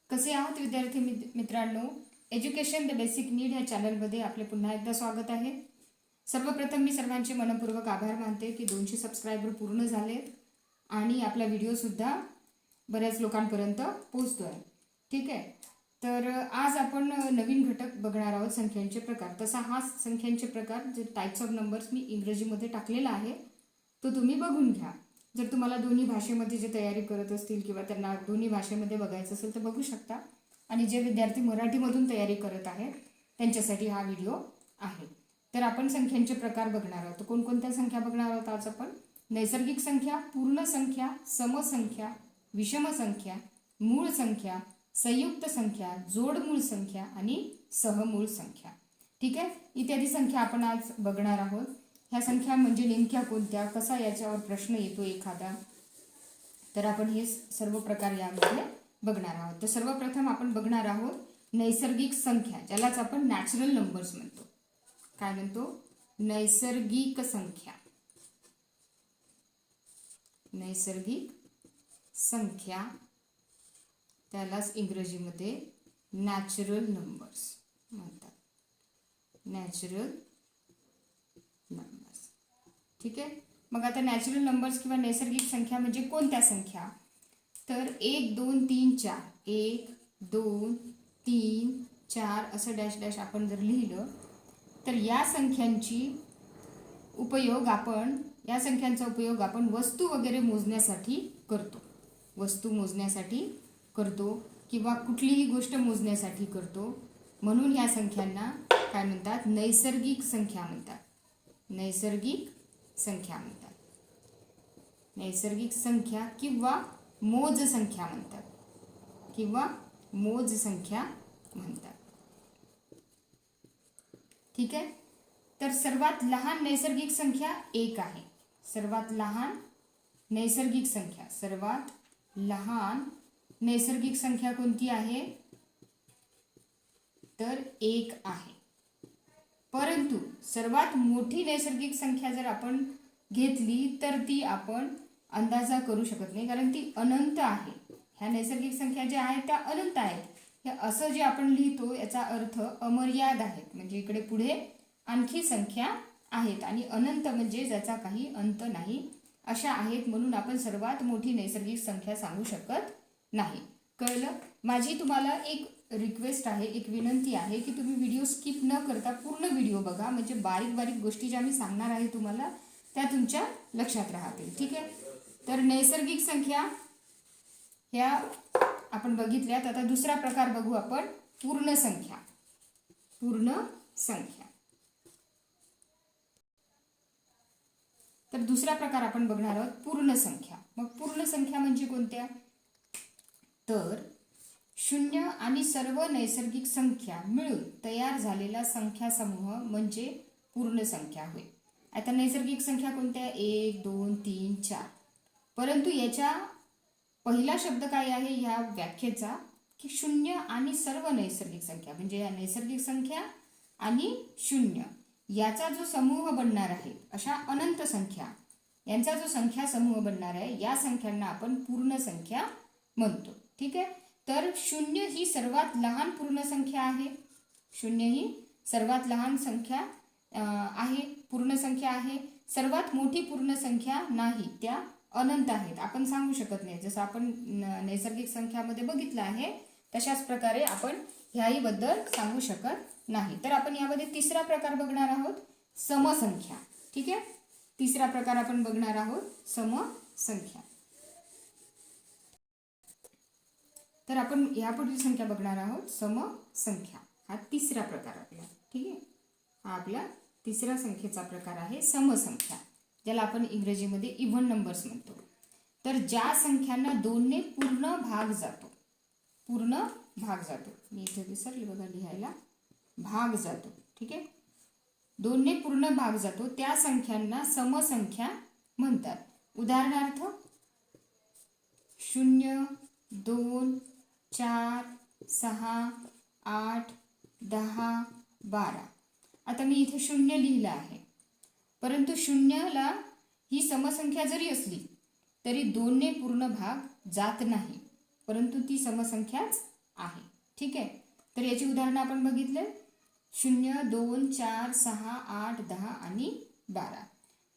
कसे आहात विद्यार्थी मित्रांनो? एज्युकेशन द बेसिक नीड ह्या चॅनलमध्ये आपले पुन्हा एकदा स्वागत आहे. सर्वप्रथम मी सर्वांचे मनपूर्वक आभार मानते की 200 सबस्क्रायबर पूर्ण झालेत आणि आपला व्हिडिओसुद्धा बऱ्याच लोकांपर्यंत पोहोचतो आहे. ठीक आहे, तर आज आपण नवीन घटक बघणार आहोत, संख्यांचे प्रकार. तसा हा संख्यांचे प्रकार जे टाइप्स ऑफ नंबर्स मी इंग्रजीमध्ये टाकलेला आहे तो तुम्ही बघून घ्या. जर तुम्हाला दोन्ही भाषेमध्ये जे तयारी करत असतील किंवा त्यांना दोन्ही भाषेमध्ये बघायचं असेल तर बघू शकता. आणि जे विद्यार्थी मराठीमधून तयारी करत आहेत त्यांच्यासाठी हा व्हिडिओ आहे. तर आपण संख्यांचे प्रकार बघणार आहोत. कोणकोणत्या संख्या बघणार आहोत आज आपण? नैसर्गिक संख्या, पूर्ण संख्या, समसंख्या, विषम संख्या, मूळ संख्या, संयुक्त संख्या, जोडमूळ संख्या आणि सहमूळ संख्या. ठीक आहे, इत्यादी संख्या आपण आज बघणार आहोत. ह्या संख्या म्हणजे नेमक्या कोणत्या, कसा याच्यावर प्रश्न येतो एखादा, तर आपण हे सर्व प्रकार यामध्ये बघणार आहोत. तर सर्वप्रथम आपण बघणार आहोत नैसर्गिक संख्या, ज्यालाच आपण नॅचरल नंबर्स म्हणतो. काय म्हणतो? नैसर्गिक संख्या. नैसर्गिक संख्या त्यालाच इंग्रजीमध्ये नॅचरल नंबर्स म्हणतात. Natural numbers. ठीक आहे, मग आता नॅचरल नंबर्स किंवा नैसर्गिक संख्या म्हणजे कोणत्या संख्या? तर 1 2 3 4, 1 2 3 4 असं डॅश डॅश आपण जर लिहिलं तर या संख्यांचा उपयोग आपण वस्तू वगैरे मोजण्यासाठी करतो. वस्तू मोजण्यासाठी करतो किंवा कुठलीही गोष्ट मोजण्यासाठी करतो. म्हणून या संख्यांना काय म्हणतात? नैसर्गिक संख्या म्हणतात. नैसर्गिक संख्या म्हणतात. नैसर्गिक संख्या किंवा मोज संख्या म्हणतात. किंवा मोज संख्या म्हणतात. ठीक आहे, तर सर्वात लहान नैसर्गिक संख्या 1 आहे. सर्वात लहान नैसर्गिक संख्या, सर्वात लहान नैसर्गिक संख्या कोणती आहे? तर 1 आहे. परंतु सर्वात मोठी नैसर्गिक संख्या जर आपण घेतली तर ती आपण अंदाजा करू शकत नाही, कारण ती अनंत आहे. ह्या नैसर्गिक संख्या ज्या आहेत त्या अनंत आहेत. हे असं जे आपण लिहितो याचा अर्थ अमर्याद आहेत, म्हणजे इकडे पुढे आणखी संख्या आहेत. आणि अनंत म्हणजे ज्याचा काही अंत नाही अशा आहेत. म्हणून आपण सर्वात मोठी नैसर्गिक संख्या सांगू शकत नाही. कळलं? माझी तुम्हाला एक रिक्वेस्ट आहे, एक विनंती आहे की तुम्ही व्हिडिओ स्किप न करता पूर्ण व्हिडिओ बघा, म्हणजे बारीक बारीक गोष्टी ज्या मी सांगणार आहे तुम्हाला त्या तुमच्या लक्षात राहतील. ठीक आहे, तर नैसर्गिक संख्या ह्या आपण बघितल्यात. आता दुसरा प्रकार बघू आपण, पूर्ण संख्या. पूर्ण संख्या. तर दुसरा प्रकार आपण बघणार आहोत पूर्ण संख्या. मग पूर्ण संख्या म्हणजे कोणत्या? तर 0 आणि सर्व नैसर्गिक संख्या मिळून तयार झालेला संख्या समूह म्हणजे पूर्ण संख्या होय. आता नैसर्गिक संख्या कोणत्या? 1 2 3 4. परंतु याच्या पहिला शब्द काय आहे ह्या व्याख्येचा? की 0 आणि सर्व नैसर्गिक संख्या, म्हणजे या नैसर्गिक संख्या आणि 0 याचा जो समूह बनणार आहे, अशा अनंत संख्या यांचा जो संख्या समूह बनणार आहे, या संख्यांना आपण पूर्ण संख्या म्हणतो. ठीक आहे, तर 0 ही सर्वात लहान पूर्ण संख्या आहे. 0 ही सर्वात लहान संख्या आहे, पूर्ण संख्या आहे. सर्वात मोठी पूर्ण संख्या नाही, त्या अनंत आहेत, आपण सांगू शकत नाही. जसं आपण नैसर्गिक संख्यामध्ये बघितलं आहे तशाच प्रकारे आपण ह्याही बद्दल सांगू शकत नाही. तर आपण यामध्ये तिसरा प्रकार बघणार आहोत, समसंख्या. ठीक आहे, तिसरा प्रकार आपण बघणार आहोत समसंख्या. तर आपण यापुढील संख्या बघणार आहोत समसंख्या. हा तिसरा प्रकार आपला. ठीक आहे, हा आपला तिसरा संख्येचा प्रकार आहे समसंख्या, ज्याला आपण इंग्रजीमध्ये इव्हन नंबर्स म्हणतो. तर ज्या संख्यांना 2 ने पूर्ण भाग जातो, पूर्ण भाग जातो, मी इथे विसरले बघा लिहायला, भाग जातो. ठीक आहे, 2 ने पूर्ण भाग जातो त्या संख्यांना समसंख्या म्हणतात. उदाहरणार्थ 0 2 4 6 8 10 12. आता मी इथे 0 लिहिलं आहे, परंतु 0ला ही समसंख्या जरी असली तरी 2 ने पूर्ण भाग जात नाही, परंतु ती समसंख्याच आहे. ठीक आहे, तर याची उदाहरणं आपण बघितले 0, 2, 4, 6, 8, 10 आणि 12.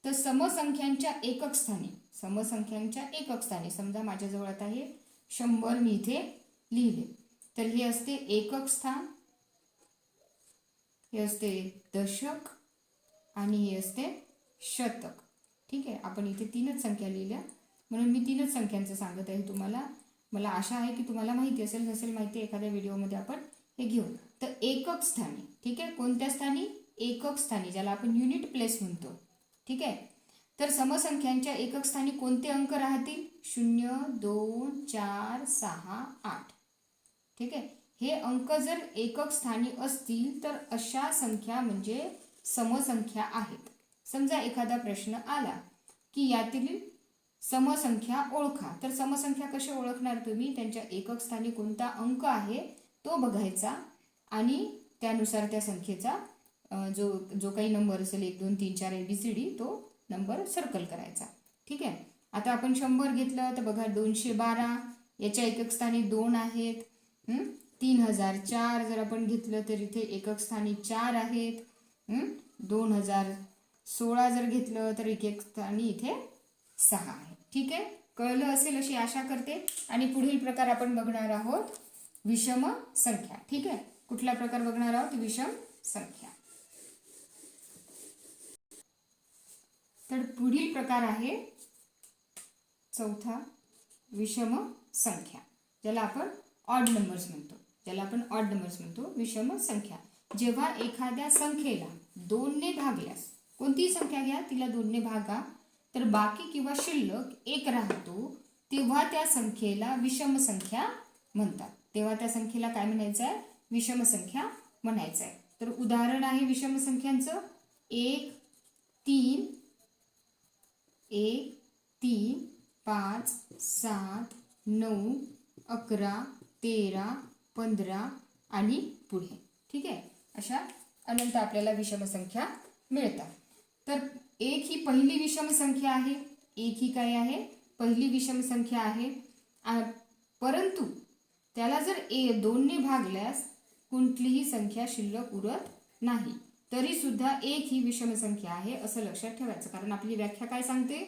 तर समसंख्यांच्या एकक स्थानी, समसंख्यांच्या एकक स्थानी समजा माझ्याजवळ आता हे 100 मी इथे लिहिले, तर हे असते एकक स्थान, हे असते दशक आणि हे असते शतक. ठीक आहे, आपण इथे 3च संख्या लिहिल्या म्हणून मी 3च संख्यांचं सांगत आहे तुम्हाला. मला आशा आहे की तुम्हाला माहिती असेल, नसेल माहिती एखाद्या व्हिडिओमध्ये आपण हे घेऊ. तर एकक स्थानी, ठीक आहे, कोणत्या स्थानी? एकक स्थानी, ज्याला आपण युनिट प्लेस म्हणतो. ठीक आहे, तर समसंख्यांच्या एकक स्थानी कोणते अंक राहतील? 0, 2, 4, 6, 8. ठीक आहे, हे अंक जर एकक स्थानी असतील तर अशा संख्या म्हणजे समसंख्या आहेत. समजा एखादा प्रश्न आला की यातील समसंख्या ओळखा, तर समसंख्या कशा ओळखणार तुम्ही? त्यांच्या एकक स्थानी कोणता अंक आहे तो बघायचा आणि त्यानुसार त्या संख्येचा जो काही नंबर असेल 1, 2, 3, 4 ABCD तो नंबर सर्कल करायचा. ठीक आहे, आता आपण 100 घेतलं तर बघा 212, याच्या एकक स्थानी 2 आहेत. 3004 जर आपण घेतलं तर इथे एकक स्थानी 4 आहेत. 2016 जर घेतलं तर एकक स्थानी इथे 6 आहे. ठीक आहे, कळलं असेल अशी आशा करते. आणि पुढील प्रकार आपण बघणार आहोत विषम संख्या. ठीक आहे, कुठला प्रकार बघणार आहोत? विषम संख्या. तर पुढील प्रकार आहे चौथा, विषम संख्या, ज्याला आपण ऑड नंबर्स म्हणतो. विषम संख्या, जेव्हा एखाद्या संख्येला 2 ने भागल्यास, कोणतीही संख्या घ्या तिला 2 ने भागा, तर बाकी किंवा शिल्लक 1 राहतो, तेव्हा त्या संख्येला विषम संख्या म्हणतात. तेव्हा त्या संख्येला काय म्हणायचं आहे? विषम संख्या म्हणायचं आहे. तर उदाहरण आहे विषम संख्यांचं 1, 3, 5, 7, 9, 11, 13, 15 आणि पुढे. ठीक आहे, अशा अनंत आपल्याला विषम संख्या मिळतात. तर 1 ही पहिली विषम संख्या आहे. 1 ही काय आहे? पहिली विषम संख्या आहे. परंतु त्याला जर 2 ने भागल्यास कोणतीही संख्या शिल्लक उरत नाही, तरी सुद्धा 1 ही विषम संख्या आहे असं लक्षात ठेवायचं. कारण आपली व्याख्या काय सांगते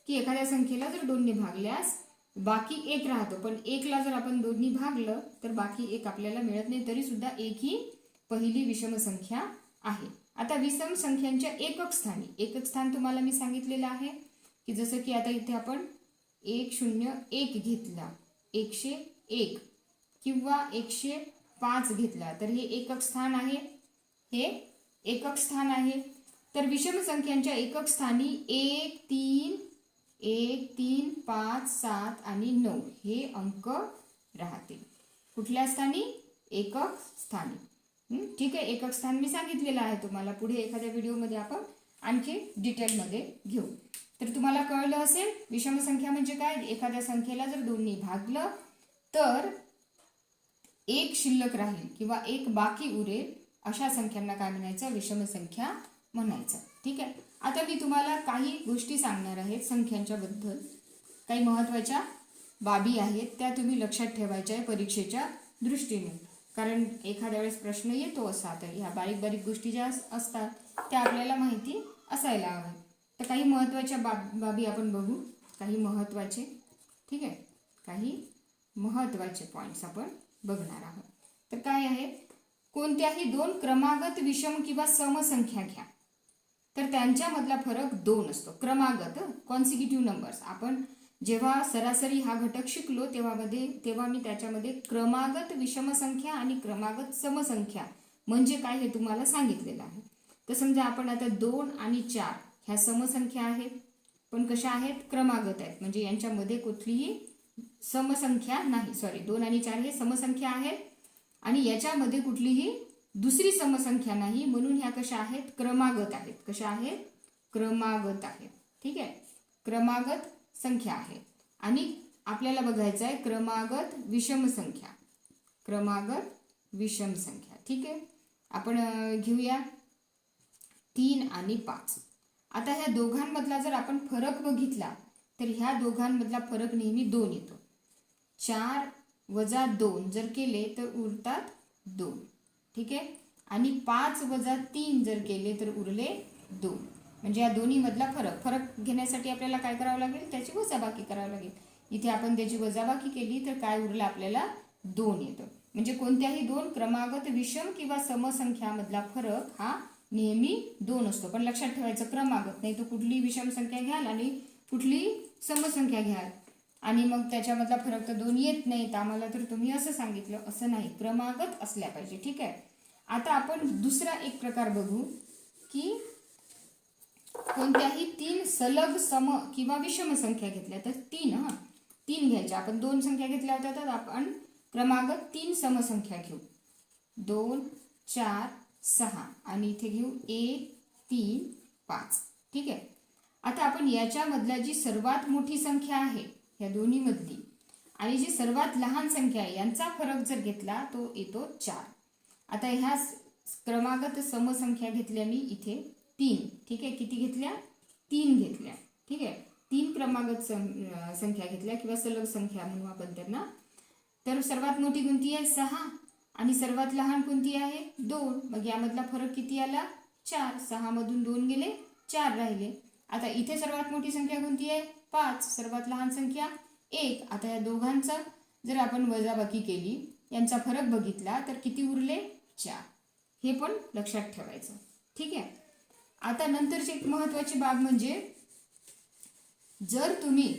की एखाद्या संख्येला जर 2 ने भागल्यास बाकी 1 राहतो, पण 1 ला जर आपण 2 ने भागलं तर बाकी 1 आपल्याला मिळत नाही, तरी सुद्धा 1 ही पहिली विषम संख्या आहे. आता विषम संख्यांच्या एकक स्थानी, एकक स्थान तुम्हाला मी सांगितलेलं आहे की जसं की आता इथे आपण 101 घेतला, 101 किंवा 105 घेतला, तर हे एकक स्थान आहे. हे एकक स्थान आहे. तर विषम संख्यांच्या एकक स्थानी 1, 3, 5, 7 आणि 9 हे अंक राहतील. कुठल्या स्थानी? एकक स्थानी. ठीक आहे, एकक स्थान मी सांगितलेलं आहे तुम्हाला. पुढे एखाद्या व्हिडिओमध्ये आपण आणखी डिटेलमध्ये घेऊ. तर तुम्हाला कळलं असेल विषम संख्या म्हणजे काय? एखाद्या संख्येला जर 2 ने भागलं तर 1 शिल्लक राहील किंवा 1 बाकी उरेल, अशा संख्यांना काय म्हणायचं? विषम संख्या म्हणायचं. ठीक आहे, आता मी तुम्हाला काही गोष्टी सांगणार आहे संख्यांच्या बद्दल. काही महत्त्वाच्या बाबी आहेत, त्या तुम्ही लक्षात ठेवायच्या आहे परीक्षेच्या दृष्टीने. कारण एखाद्या वेळेस प्रश्न येतो असा, तर ह्या बारीक बारीक गोष्टी ज्या असतात त्या आपल्याला माहिती असायला हव्या. तर काही महत्त्वाच्या बाबी आपण बघू, काही महत्त्वाचे. ठीक आहे, काही महत्त्वाचे पॉईंट्स आपण बघणार आहोत. तर काय आहे? कोणत्याही 2 क्रमागत विषम किंवा समसंख्या घ्या, तर त्यांच्यामधला फरक 2 असतो. क्रमागत, कॉन्सिक्युटिव्ह नंबर्स. आपण जेव्हा सरासरी हा घटक शिकलो तेव्हा मी त्याच्यामध्ये क्रमागत विषम संख्या आणि क्रमागत समसंख्या म्हणजे काय हे तुम्हाला सांगितलेलं आहे. तर समजा आपण आता 2 आणि 4 ह्या समसंख्या आहेत, पण कशा आहेत? क्रमागत आहेत, म्हणजे यांच्यामध्ये कुठलीही समसंख्या नाही. 2 आणि 4 हे समसंख्या आहेत आणि याच्यामध्ये कुठलीही दुसरी समसंख्या नाही, म्हणून ह्या कशा आहेत? क्रमागत आहेत. कशा आहेत? क्रमागत आहेत. ठीक आहे, क्रमागत संख्या आहेत. आणि आपल्याला बघायचं आहे क्रमागत विषम संख्या. क्रमागत विषम संख्या. ठीक आहे, आपण घेऊया 3 आणि 5. आता ह्या दोघांमधला जर आपण फरक बघितला तर ह्या दोघांमधला फरक नेहमी 2 येतो. 4 वजा 2 जर केले तर उरतात 2. ठीक आहे. आणि 5 वजा 3 जर केले तर उरले 2. म्हणजे या दोन्ही मधला फरक घेण्यासाठी आपल्याला काय करावं लागेल, त्याची वजाबाकी करावी लागेल. इथे आपण त्याची वजाबाकी केली तर काय उरलं आपल्याला 2 येतं. म्हणजे कोणत्याही दोन क्रमागत विषम किंवा समसंख्यामधला फरक हा नेहमी 2 असतो. पण लक्षात ठेवायचं क्रमागत, नाही तर कुठली विषम संख्या घ्याल आणि कुठली समसंख्या घ्याल आणि मग त्याच्यामधला फरक तर 2 येत नाहीत आम्हाला, तर तुम्ही असं सांगितलं, असं नाही, क्रमागत असल्या पाहिजे. ठीक आहे. आता आपण दुसरा एक प्रकार बघू की कोणत्याही 3 सलग सम किंवा विषम संख्या घेतल्या तर 3 घ्यायच्या. आपण 2 संख्या घेतल्या होत्या तर आपण क्रमागत 3 समसंख्या घेऊ. 2, 4, 6 आणि इथे घेऊ 1, 3, 5. ठीक आहे. आता आपण याच्यामधला जी सर्वात मोठी संख्या आहे या दोन्ही मधली आणि जी सर्वात लहान संख्या आहे यांचा फरक जर घेतला तो येतो 4. आता ह्या क्रमागत समसंख्या घेतल्या मी इथे 3. ठीक आहे. किती घेतल्या? 3 घेतल्या. ठीक आहे. 3 क्रमागत संख्या घेतल्या किंवा सलग संख्या म्हणू आपण त्यांना. तर सर्वात मोठी कोणती आहे? 6 आणि सर्वात लहान कोणती आहे? 2. मग यामधला फरक किती आला? 4. 6 मधून 2 गेले, 4 राहिले. आता इथे सर्वात मोठी संख्या कोणती आहे? 5. सर्वात लहान संख्या 1. आता या दोघांचा जर आपण वजाबाकी केली, यांचा फरक बघितला तर किती उरले? 4. हे पण लक्षात ठेवायचं. ठीक आहे. आता नंतरची एक महत्वाची बाब म्हणजे जर तुम्ही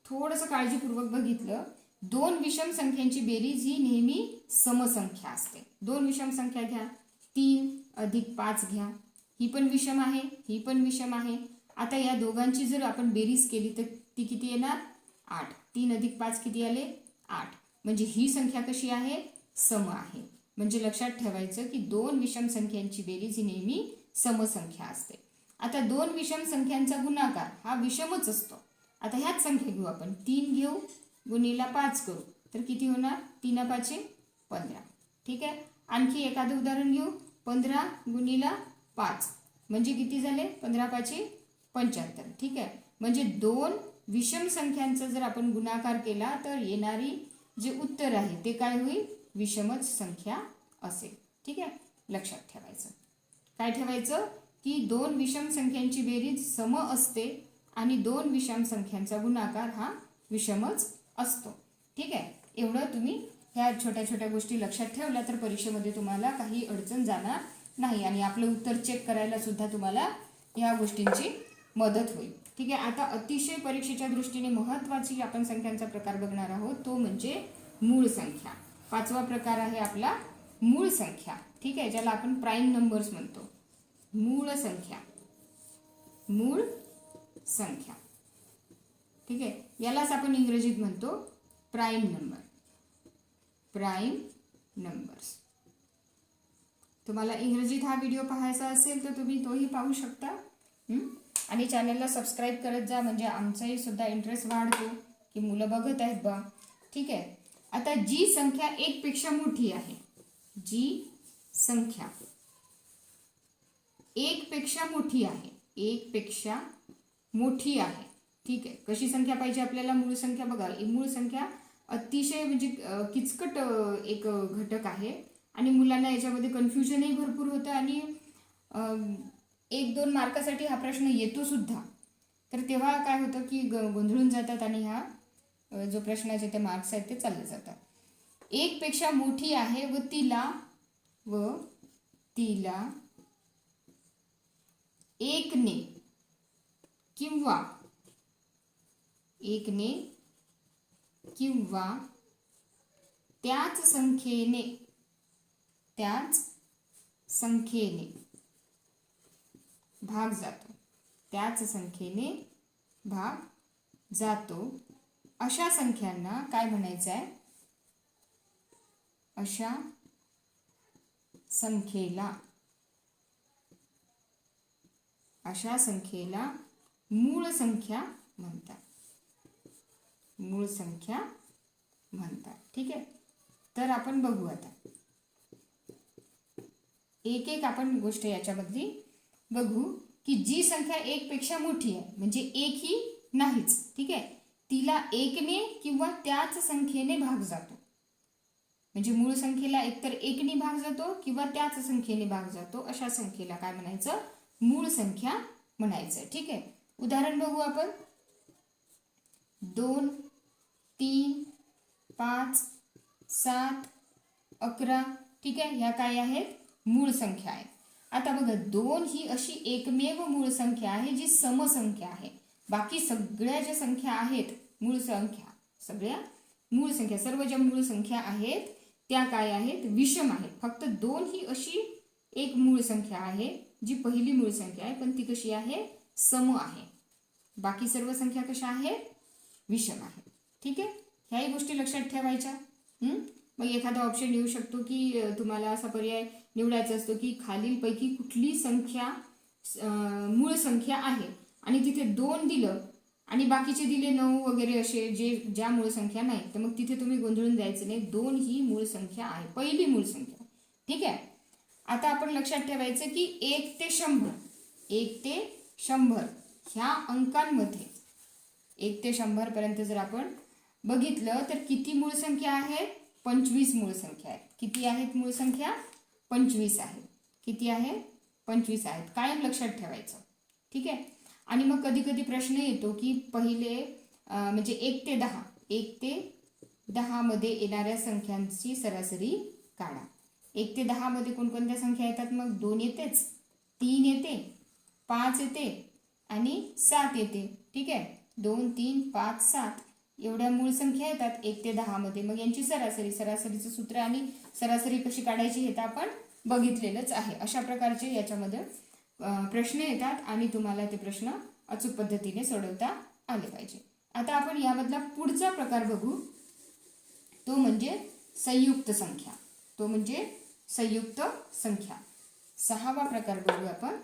थोडंसं काळजीपूर्वक बघितलं, 2 विषम संख्यांची बेरीज ही नेहमी समसंख्या असते. 2 विषम संख्या घ्या, 3 अधिक 5 घ्या, ही पण विषम आहे, ही पण विषम आहे. आता या दोघांची जर आपण बेरीज केली तर ती किती येणार? 8. 3 अधिक 5 किती आले? 8. म्हणजे ही संख्या कशी आहे? सम आहे. म्हणजे लक्षात ठेवायचं की 2 विषम संख्यांची बेरीज ही नेहमी समसंख्या असते. आता 2 विषम संख्यांचा गुणाकार हा विषमच असतो. आता ह्याच संख्या घेऊ आपण, 3 घेऊ गुणीला 5 करू तर किती होणार? 3 5 15. ठीक आहे. आणखी एखादं उदाहरण घेऊ, 15 गुणीला 5 म्हणजे किती झाले? 15 5 75. ठीक आहे. म्हणजे 2 विषम संख्यांचा जर आपण गुणाकार केला तर येणारी जे उत्तर आहे ते काय होईल? विषमच संख्या असेल. ठीक आहे. लक्षात ठेवायचं. काय ठेवायचं की 2 विषम संख्यांची बेरीज सम असते आणि 2 विषम संख्यांचा गुणाकार हा विषमच असतो. ठीक आहे. एवढं तुम्ही ह्या छोट्या छोट्या गोष्टी लक्षात ठेवल्या तर परीक्षेमध्ये तुम्हाला काही अडचण जाणार नाही आणि आपलं उत्तर चेक करायला सुद्धा तुम्हाला ह्या गोष्टींची मदत होईल. ठीक आहे. आता अतिशय परीक्षेच्या दृष्टीने महत्त्वाची आपण संख्यांचा प्रकार बघणार आहोत, तो म्हणजे मूळ संख्या. 5वा प्रकार आहे आपला मूळ संख्या. ठीक आहे. ज्याला आपण प्राईम नंबर्स म्हणतो. मूळ संख्या, मूळ संख्या. ठीक आहे. यालाच आपण इंग्रजीत म्हणतो प्राईम नंबर, प्राईम नंबर्स. तुम्हाला इंग्रजीत हा व्हिडिओ पाहायचा असेल तर तुम्ही तोही पाहू शकता. आणि चॅनलला सबस्क्राईब करत जा, म्हणजे आमचाही सुद्धा इंटरेस्ट वाढतो की मुलं बघत आहेत बा. ठीक आहे. आता जी संख्या 1 पेक्षा मोठी आहे, जी संख्या 1 पेक्षा मोठी आहे, 1 पेक्षा मोठी आहे. ठीक आहे. कशी संख्या पाहिजे आपल्याला? मूळ संख्या. बघा, मूळ संख्या अतिशय म्हणजे किचकट एक घटक आहे आणि मुलांना याच्यामध्ये कन्फ्युजनही भरपूर होतं आणि 1-2 मार्कासाठी हा प्रश्न येतो सुद्धा. तर तेव्हा काय होतं की गोंधळून जातात आणि हा जो प्रश्नाचे ते मार्क्स आहेत ते चालले जातात. 1 पेक्षा मोठी आहे व तिला 1 ने किंवा त्याच संख्येने भाग जातो, त्याच संख्येने भाग जातो अशा संख्यांना काय म्हणायचं आहे? अशा संख्येला मूळ संख्या म्हणतात, मूळ संख्या म्हणतात. ठीक आहे. तर आपण बघू आता एक एक आपण गोष्ट याच्यामधली बघू की जी संख्या 1 पेक्षा मोठी आहे म्हणजे 1 ही नाहीच. ठीक आहे. तिला एकने किंवा त्याच संख्येने भाग जातो. म्हणजे मूळ संख्येला एकतर एकने भाग जातो किंवा त्याच संख्येने भाग जातो, अशा संख्येला काय म्हणायचं? मूळ संख्या म्हणायचं. ठीक आहे, उदाहरण बघू आपण. 2, 3, 5, 7, 11. ठीक आहे, ह्या काय आहेत? मूळ संख्या आहेत. आता बघा, 2 ही अशी एकमेव मूळ संख्या आहे जी समसंख्या आहे. बाकी सगळ्या ज्या संख्या आहेत मूळ संख्या, सगळ्या मूळ संख्या, सर्व ज्या मूळ संख्या आहेत त्या काय आहेत? विषम आहेत. फक्त 2 ही अशी एक मूळ संख्या आहे जी पहिली मूळ संख्या आहे, पण ती कशी आहे? सम आहे. बाकी सर्व संख्या कशा आहेत? विषम आहेत. ठीक आहे, ह्याही गोष्टी लक्षात ठेवायच्या. मग एखादा ऑप्शन येऊ शकतो की तुम्हाला असा पर्याय निवडायचा असतो की खालीलपैकी कुठली संख्या मूळ संख्या आहे, आणि तिथे 2 दिलं आणि बाकीचे दिले 9 वगैरे असे ज्या मूळ संख्या नाही, तर मग तिथे तुम्ही गोंधळून जायचं नाही. 2 ही मूळ संख्या आहे, पहिली मूळ संख्या. ठीक आहे, आता आपण लक्षात ठेवायचं की 1 ते 100 ह्या अंकांमध्ये 1 ते 100 पर्यंत जर आपण बघितलं तर किती मूळ संख्या आहेत? 25 मूळ संख्या आहेत. किती आहेत मूळ संख्या? 25 आहेत. किती आहेत? 25 आहेत. कायम लक्षात ठेवायचं. ठीक आहे, आणि मग कधी कधी प्रश्न येतो की पहिले म्हणजे 1 ते 10, 1 ते 10 मध्ये येणाऱ्या संख्यांची सरासरी काढा. 1 ते 10 मध्ये कोणकोणत्या संख्या येतात? मग 2 येतेच, 3 येते, 5 येते आणि 7 येते. ठीक आहे, 2, 3, 5, 7 एवढ्या मूळ संख्या येतात 1 ते 10 मध्ये. मग यांची सरासरीचं सूत्र आणि सरासरी कशी काढायची हे तर आपण बघितलेलंच आहे. अशा प्रकारचे याच्यामध्ये प्रश्न येतात आणि तुम्हाला ते प्रश्न अचूक पद्धतीने सोडवता आले पाहिजे. आता आपण यामधला पुढचा प्रकार बघू, तो म्हणजे संयुक्त संख्या. तो म्हणजे संयुक्त संख्या. 6वा प्रकार बघू आपण,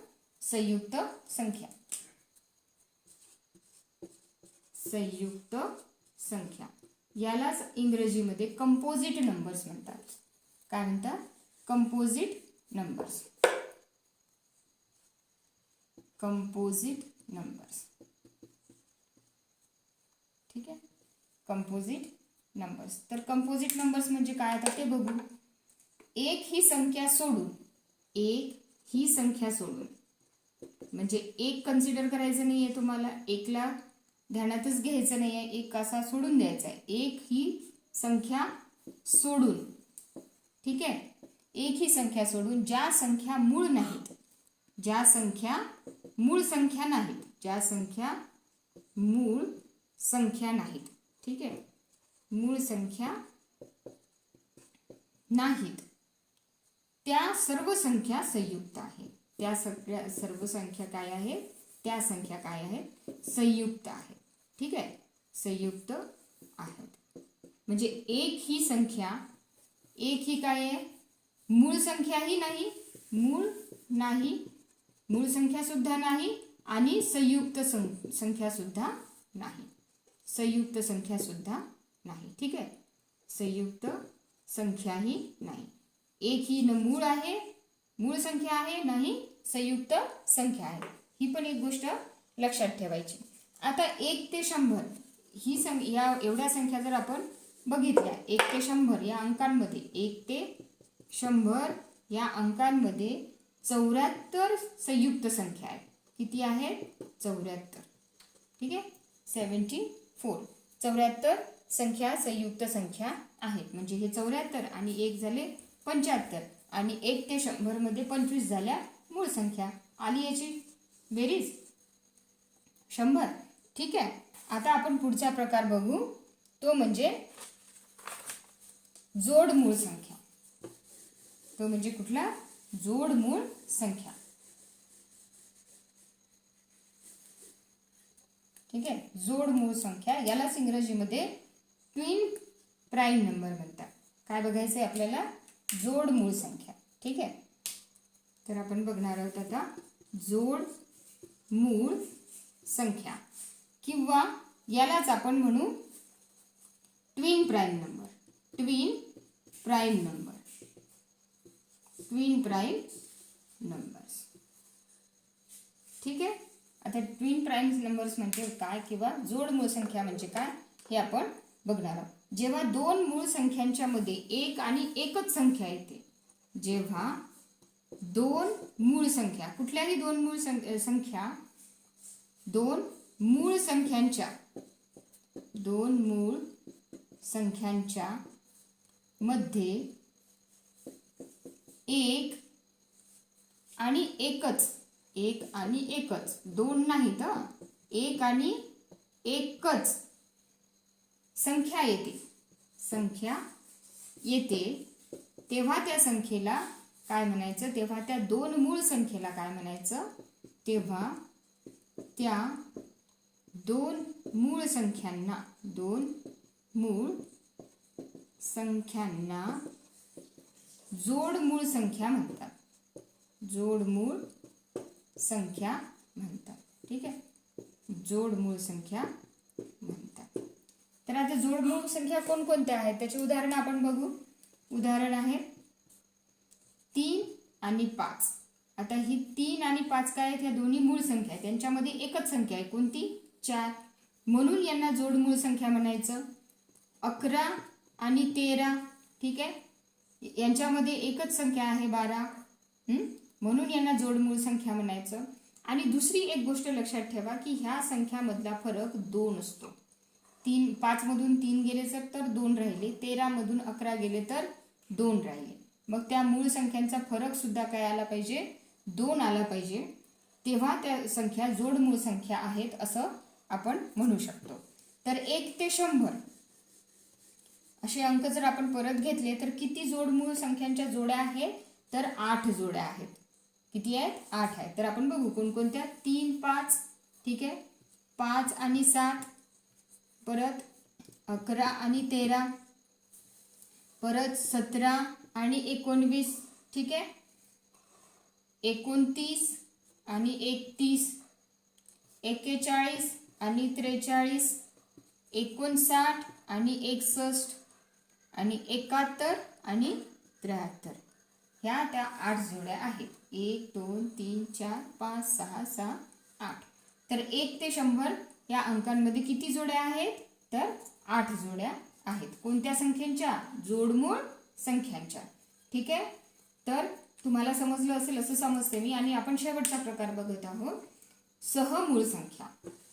संयुक्त संख्या. संयुक्त संख्या यालाच इंग्रजीमध्ये कंपोजिट नंबर्स म्हणतात. काय म्हणतात? Composite numbers. Composite numbers. ठीक आहे, कंपोजिट नंबर्स. तर कंपोजिट नंबर्स म्हणजे काय आता ते बघू. एक ही संख्या सोडून म्हणजे एक कन्सिडर करायचं नाहीये तुम्हाला, एकला ध्यानातच घ्यायचं नाहीये, एक असा सोडून द्यायचा आहे. एक ही संख्या सोडून. ठीक आहे, एक ही संख्या सोडून ज्या संख्या मूळ नाहीत, ज्या संख्या मूळ संख्या नाहीत. ठीक आहे, मूळ संख्या नाहीत त्या सर्व संख्या संयुक्त आहेत. त्या सगळ्या सर्व संख्या काय आहेत? त्या संख्या काय आहेत? संयुक्त आहेत. ठीक आहे, संयुक्त आहेत. म्हणजे एक ही काय आहे? मूळ संख्याही नाही, मूळ संख्या सुद्धा नाही आणि संयुक्त संख्या सुद्धा नाही. ठीक आहे, संयुक्त संख्याही नाही. एक ही न मूळ संख्या आहे, नाही संयुक्त संख्या आहे. ही पण एक गोष्ट लक्षात ठेवायची. आता 1 ते 100 ही या एवढ्या संख्या जर आपण बघितल्या, 1 ते 100 या अंकांमध्ये, 1 ते 100 या अंकांमध्ये 74 संयुक्त संख्या आहेत. किती आहेत? 74. ठीक आहे, 74. 74 संख्या संयुक्त संख्या आहेत. म्हणजे हे 74 आणि 1 झाले 75 आणि 1 ते 100 मध्ये 25 झाल्या मूळ संख्या. आली याची बेरीज 100. ठीक आहे, आता आपण पुढचा प्रकार बघू, तो म्हणजे जोड मूळ संख्या. तो म्हणजे कुठला? जोड मूळ संख्या. ठीक आहे, जोड मूळ संख्या यालाच इंग्रजीमध्ये ट्विन प्राईम नंबर म्हणतात. काय बघायचंय आपल्याला? जोड मूळ संख्या. ठीक आहे, तर आपण बघणार आहोत आता जोड मूळ संख्या, किंवा यालाच आपण म्हणू twin prime number. Twin prime numbers. ठीक आहे, आता ट्विन प्राईम नंबर्स म्हणजे काय किंवा जोड मूळ संख्या म्हणजे काय हे आपण बघणार आहोत. जेव्हा दोन मूळ संख्यांच्या मध्ये एक आणि एकच संख्या येते, जेव्हा दोन मूळ संख्या, कुठल्याही दोन मूळ संख्या, दोन मूळ संख्यांच्या मध्ये एक आणि एकच दोन नाहीत, एक आणि एकच संख्या येते तेव्हा त्या संख्येला काय म्हणायचं, तेव्हा त्या दोन मूळ संख्येला काय म्हणायचं, तेव्हा त्या दोन मूळ संख्यांना जोड मूळ संख्या म्हणतात. जोड मूळ संख्या म्हणतात. ठीक आहे, जोड मूळ संख्या म्हणतात. तर आता जोड मूळ संख्या कोणकोणत्या आहेत त्याची उदाहरण आपण बघू. उदाहरण आहे 3 आणि 5. आता ही 3 आणि 5 काय आहेत, ह्या दोन्ही मूळ संख्या आहेत, त्यांच्यामध्ये एकच संख्या आहे, कोणती, 4, म्हणून यांना जोड मूळ संख्या म्हणायचं. 11 आणि 13, ठीक आहे, यांच्यामध्ये एकच संख्या आहे 12, म्हणून यांना जोड मूळ संख्या म्हणायचं. आणि दुसरी एक गोष्ट लक्षात ठेवा की ह्या संख्यामधला फरक 2 असतो. 5 मधून 3 गेले तर 2 राहिले, 13 मधून 11 गेले तर 2 राहिले. मग त्या मूळ संख्यांचा फरक सुद्धा काय आला पाहिजे, 2 आला पाहिजे, तेव्हा त्या संख्या जोड मूळ संख्या आहेत असं आपण म्हणू शकतो. तर 1 ते 100 असे अंक जर आपण परत घेतले तर किती जोड मूळ संख्यांच्या जोड्या आहेत, तर 8 जोड्या आहेत. किती आहेत, 8 आहेत. तर आपण बघू कोणकोणत्या. 3, 5, ठीक आहे, 5 आणि 7, परत 11 आणि 13, परत 17 आणि 19, ठीक आहे, 29 आणि 31, 41 आणि 43, 59 आणि 61 आणि 71 आणि 73. ह्या त्या 8 जोड्या आहेत. 1 2 3 4 5 6 7 8. तर 1 ते 100 या अंकांमध्ये किती जोड्या आहेत, तर 8 जोड्या आहेत. कोणत्या संख्यांच्या, जोडमूळ संख्यांच्या. ठीक आहे, तर तुम्हाला समजलं असेल असं समजते मी. आणि आपण शेवटचा प्रकार बघत आहोत, सहमूळ संख्या.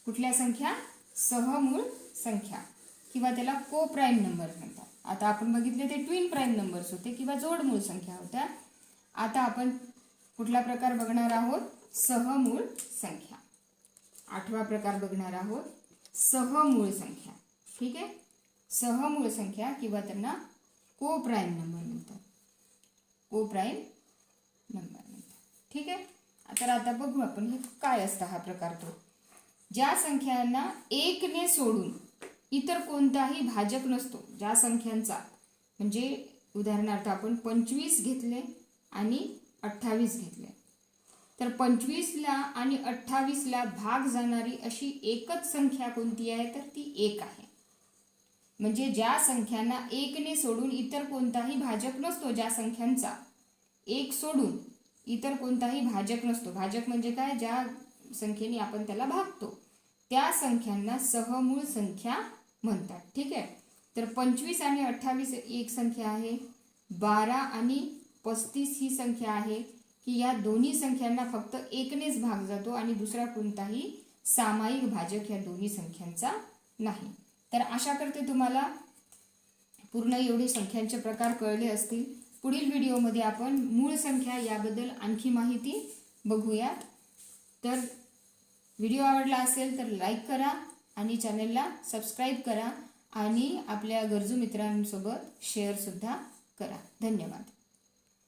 कुठल्या संख्या, सहमूळ संख्या किंवा त्याला को प्राईम नंबर म्हणतात. आता आपण बघितले ते ट्विन प्राईम नंबर्स होते किंवा जोडमूळ संख्या होत्या. आता आपण कुठला प्रकार बघणार आहोत, सहमूळ संख्या. 8वा प्रकार बघणार आहोत, सहमूळ संख्या. ठीक आहे, सहमूळ संख्या किंवा त्यांना को प्राईम नंबर म्हणतात. को प्राईम नंबर म्हणतात. ठीक आहे, तर आता बघू आपण हे काय असतं हा प्रकार. तो ज्या संख्यांना 1 ने सोडून इतर कोणताही भाजक नसतो, ज्या संख्यांचा, म्हणजे उदाहरणार्थ आपण 25 घेतले आणि 28 घेतले, तर 25ला आणि 28ला भाग जाणारी अशी एकच संख्या कोणती आहे, तर ती 1 आहे. म्हणजे ज्या संख्यांना 1 ने सोडून इतर कोणताही भाजक नसतो, ज्या संख्यांचा 1 सोडून इतर कोणताही भाजक नसतो. भाजक म्हणजे काय, ज्या संख्येने आपण त्याला भागतो, त्या संख्यांना सहमूळ संख्या म्हणतात. ठीक आहे, तर 25 आणि 28 एक संख्या आहे, 12 आणि 35 ही संख्या आहे की या दोन्ही संख्यांना फक्त 1 नेच भाग जातो आणि दुसरा कोणताही सामायिक भाजक या दोन्ही संख्यांचा नाही. तर आशा करते तुम्हाला पूर्ण एवढे संख्यांचे प्रकार कळले असतील. पुढील व्हिडिओमध्ये आपण मूळ संख्या याबद्दल आणखी माहिती बघूयात. तर व्हिडिओ आवडला असेल तर लाईक करा आणि चॅनलला सबस्क्राईब करा आणि आपल्या गरजू मित्रांसोबत शेअर सुद्धा करा. धन्यवाद.